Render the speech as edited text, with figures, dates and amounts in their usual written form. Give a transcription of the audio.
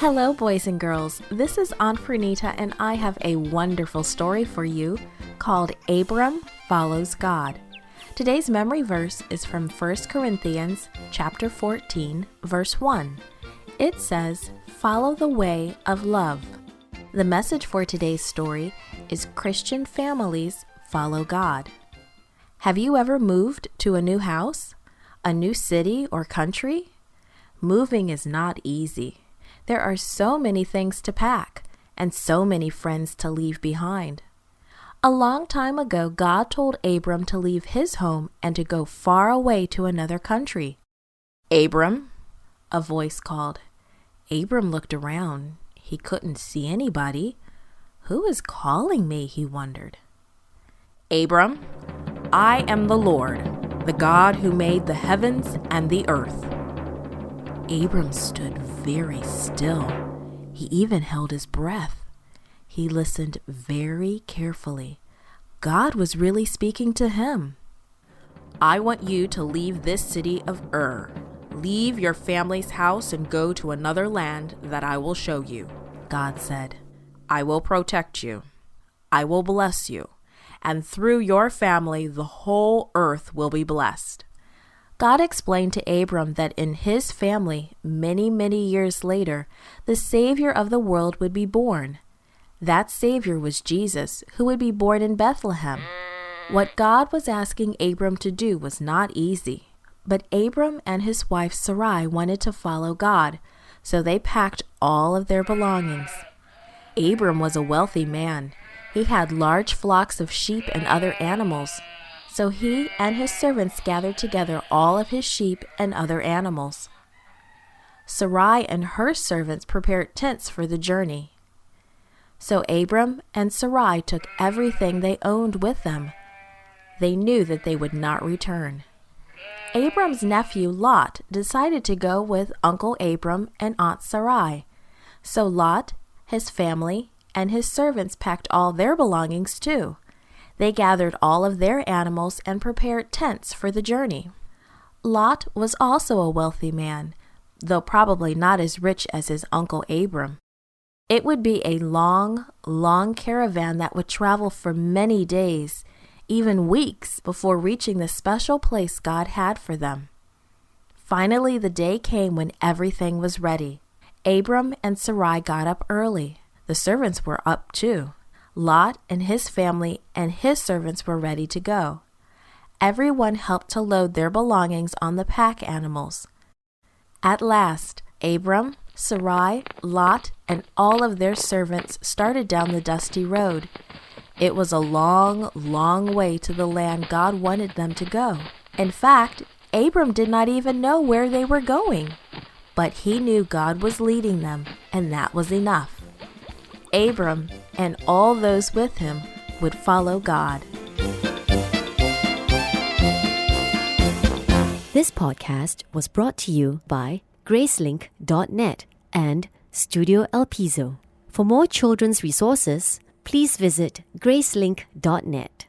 Hello, boys and girls. This is Aunt Pernita, and I have a wonderful story for you called Abram Follows God. Today's memory verse is from 1 Corinthians chapter 14, verse 1. It says, "Follow the way of love." The message for today's story is Christian families follow God. Have you ever moved to a new house, a new city or country? Moving is not easy. There are so many things to pack and so many friends to leave behind. A long time ago, God told Abram to leave his home and to go far away to another country. "Abram," a voice called. Abram looked around. He couldn't see anybody. Who is calling me, he wondered. "Abram, I am the Lord, the God who made the heavens and the earth." Abram stood very still. He even held his breath. He listened very carefully. God was really speaking to him. "I want you to leave this city of Ur. Leave your family's house and go to another land that I will show you," God said. "I will protect you. I will bless you. And through your family, the whole earth will be blessed." God explained to Abram that in his family, many years later, the Savior of the world would be born. That Savior was Jesus, who would be born in Bethlehem. What God was asking Abram to do was not easy, but Abram and his wife Sarai wanted to follow God, so they packed all of their belongings. Abram was a wealthy man. He had large flocks of sheep and other animals. So he and his servants gathered together all of his sheep and other animals. Sarai and her servants prepared tents for the journey. So Abram and Sarai took everything they owned with them. They knew that they would not return. Abram's nephew Lot decided to go with Uncle Abram and Aunt Sarai. So Lot, his family, and his servants packed all their belongings too. They gathered all of their animals and prepared tents for the journey. Lot was also a wealthy man, though probably not as rich as his Uncle Abram. It would be a long caravan that would travel for many days, even weeks, before reaching the special place God had for them. Finally, the day came when everything was ready. Abram and Sarai got up early. The servants were up too. Lot and his family and his servants were ready to go. Everyone helped to load their belongings on the pack animals. At last, Abram, Sarai, Lot, and all of their servants started down the dusty road. It was a long way to the land God wanted them to go. In fact, Abram did not even know where they were going. But he knew God was leading them, and that was enough. Abram and all those with him would follow God. This podcast was brought to you by Gracelink.net and Studio El Piso. For more children's resources, please visit Gracelink.net.